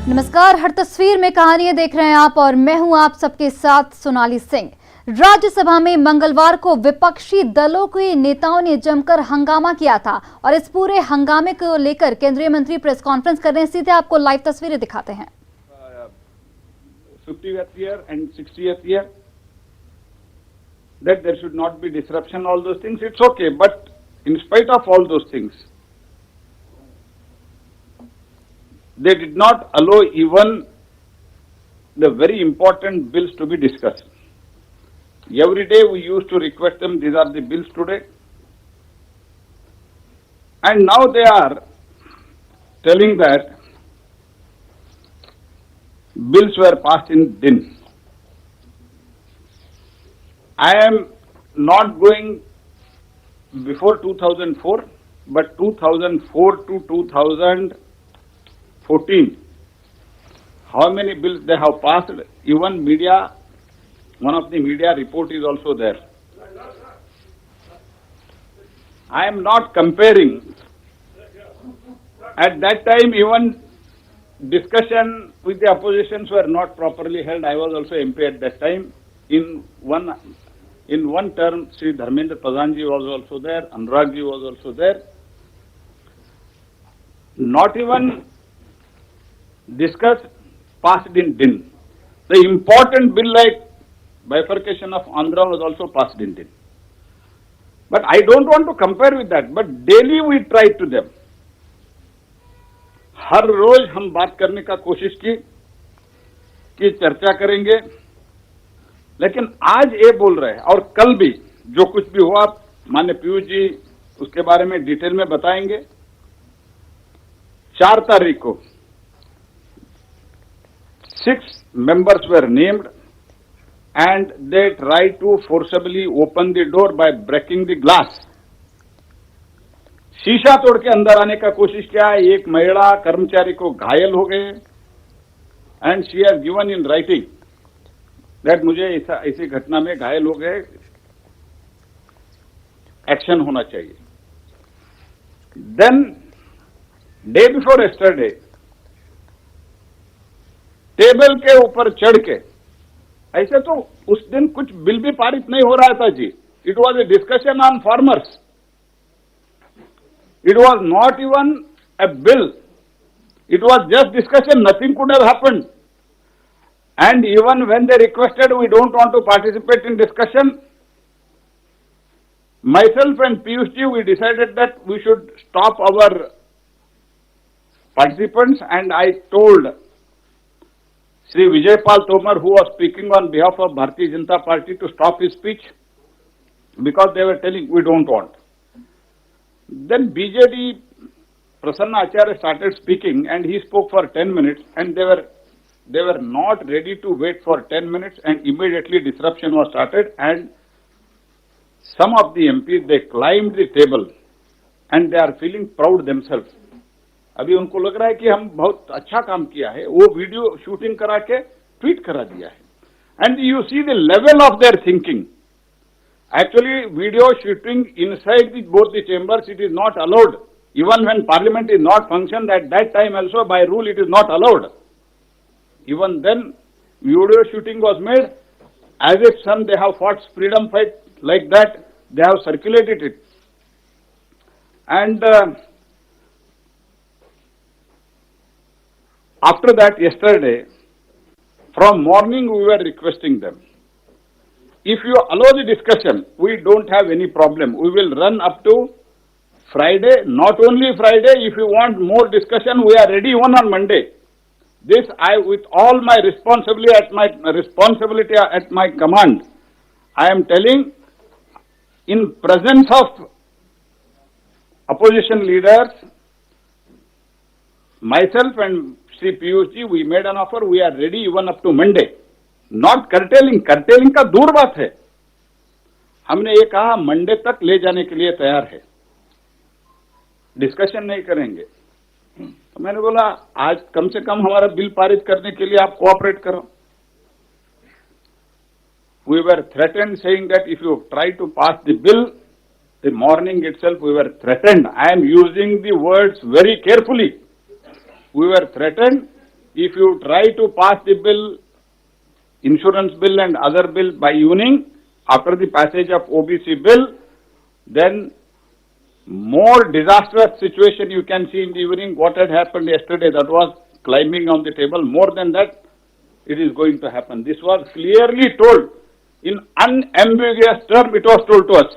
नमस्कार, हर तस्वीर में कहानियां देख रहे हैं आप और मैं हूं आप सबके साथ सोनाली सिंह। राज्यसभा में मंगलवार को विपक्षी दलों के नेताओं ने जमकर हंगामा किया था और इस पूरे हंगामे को लेकर केंद्रीय मंत्री प्रेस कॉन्फ्रेंस कर रहे हैं। सीधे आपको लाइव तस्वीरें दिखाते हैं। 50th year and 60th year, that there should not be disruption, all those things, it's okay. But in spite of all those things, they did not allow even the very important bills to be discussed. Every day we used to request them, these are the bills today. And now they are telling that bills were passed in din. I am not going before 2004, but 2004 to 2014, how many bills they have passed, even media, one of the media report is also there. I am not comparing. At that time, even discussion with the oppositions were not properly held. I was also MP at that time. In one term, Sri Dharmendra Pradhanji was also there, Anuragji was also there. Not even discussed, passed in din. The important bill like bifurcation of Andhra was also passed in din. But I don't want to compare with that, but daily we try to them. हर रोज हम बात करने का कोशिश की कि चर्चा करेंगे, लेकिन आज ये बोल रहे हैं और कल भी जो कुछ भी हुआ माननीय पीयूष जी उसके बारे में डिटेल में बताएंगे। 4 तारीख को 6 members were named and they tried to forcibly open the door by breaking the glass. शीशा तोड़ के अंदर आने का कोशिश किया। एक महिला कर्मचारी को घायल हो गए and she has given in writing that मुझे ऐसी घटना में घायल हो गए, एक्शन होना चाहिए। Then day before yesterday table के ऊपर चढ़ के, ऐसे तो उस दिन कुछ बिल भी पारित नहीं हो रहा था जी। It was a discussion on farmers. It was not even a bill. It was just discussion. Nothing could have happened. And even when they requested, we don't want to participate in discussion. Myself and Piyush ji, we decided that we should stop our participants, and I told Sri Vijay Pal Tomar, who was speaking on behalf of Bharatiya Janata Party, to stop his speech because they were telling we don't want. Then BJD Prasanna Acharya started speaking and he spoke for 10 minutes and they were not ready to wait for 10 minutes and immediately disruption was started and some of the MPs, they climbed the table and they are feeling proud themselves. अभी उनको लग रहा है कि हम बहुत अच्छा काम किया है, वो वीडियो शूटिंग करा के ट्वीट करा दिया है. And you see the level of their thinking. Actually, video shooting inside both the chambers, it is not allowed. Even when parliament is not functioned, at that time also by rule it is not allowed. Even then, video shooting was made as if some they have fought freedom fight like that. They have circulated it. And after that, yesterday, from morning we were requesting them. If you allow the discussion, we don't have any problem. We will run up to Friday. Not only Friday, if you want more discussion, we are ready even on Monday. This I, with all my responsibility at my command, I am telling, in presence of opposition leaders, myself and Sri Piyush ji, we made an offer. We are ready even up to Monday. Not curtailing का दूर बात है. हमने ये कहा Monday तक ले जाने के लिए तैयार है, डिस्कशन नहीं करेंगे. तो मैंने बोला आज कम से कम हमारा बिल पारित करने के लिए आप कोऑपरेट करो. We were threatened saying that if you try to pass the bill, the morning itself we were threatened. I am using the words very carefully. We were threatened if you try to pass the bill, insurance bill and other bill by evening, after the passage of OBC bill, then more disastrous situation you can see in the evening. What had happened yesterday, that was climbing on the table. More than that, it is going to happen. This was clearly told in unambiguous term. It was told to us.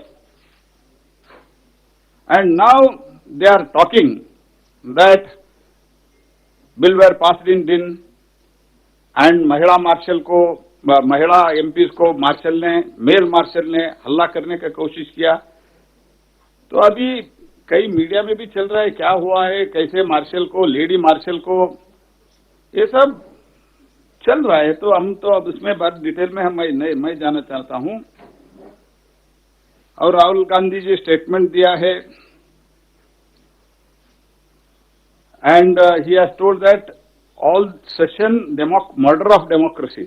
And now they are talking that bill were passed in din and महिला martial को, महिला MPs को martial ने, mail martial ने हल्ला करने का कोशिश किया। तो अभी कई मीडिया में भी चल रहा है क्या हुआ है, कैसे मार्शल को, लेडी मार्शल को, ये सब चल रहा है। तो हम तो अब उसमें बात डिटेल में मैं जाना चाहता हूं। और राहुल गांधी जी स्टेटमेंट दिया है and he has told that all session murder of democracy.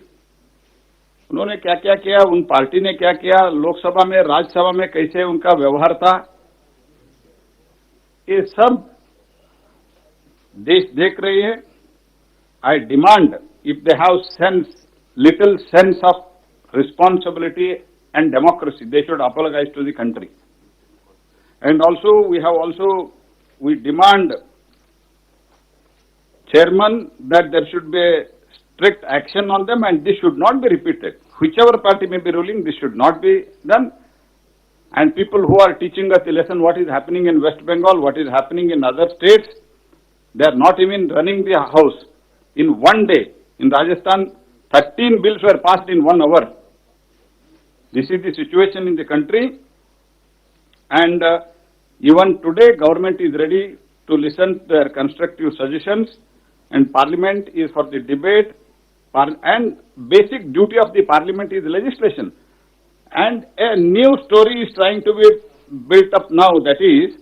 उन्होंने क्या क्या किया, उन पार्टी ने क्या किया, लोकसभा में, राज्यसभा में कैसे उनका व्यवहार था, ये सब देश देख रही है। आई demand if they have little sense of responsibility and democracy, they should apologize to the country. And also, we demand, Chairman, that there should be strict action on them and this should not be repeated. Whichever party may be ruling, this should not be done. And people who are teaching us the lesson what is happening in West Bengal, what is happening in other states, they are not even running the house. In one day, in Rajasthan, 13 bills were passed in 1 hour. This is the situation in the country. And even today, government is ready to listen to their constructive suggestions. And Parliament is for the debate. And basic duty of the Parliament is legislation. And a new story is trying to be built up now. That is,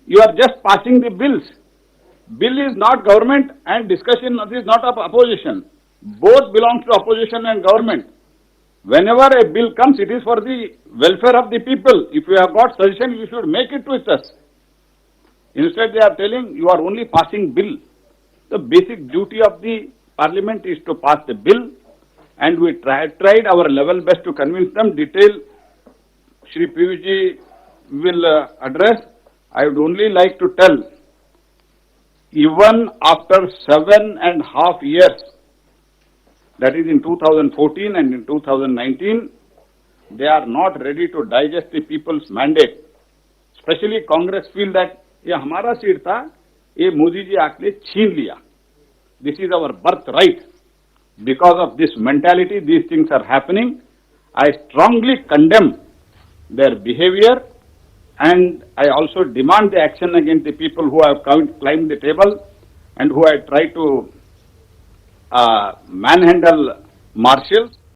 you are just passing the bills. Bill is not government and discussion is not of opposition. Both belong to opposition and government. Whenever a bill comes, it is for the welfare of the people. If you have got suggestion, you should make it with us. Instead, they are telling you are only passing bill. The basic duty of the Parliament is to pass the bill, and we tried our level best to convince them. Detail, Shri PVG will address. I would only like to tell, even after 7.5 years, that is in 2014 and in 2019, they are not ready to digest the people's mandate. Especially Congress feel that ये हमारा seat था, ये मोदी जी आके छीन लिया. This is our birthright. Because of this mentality, these things are happening. I strongly condemn their behavior. And I also demand the action against the people who have climbed the table and who have tried to manhandle marshals.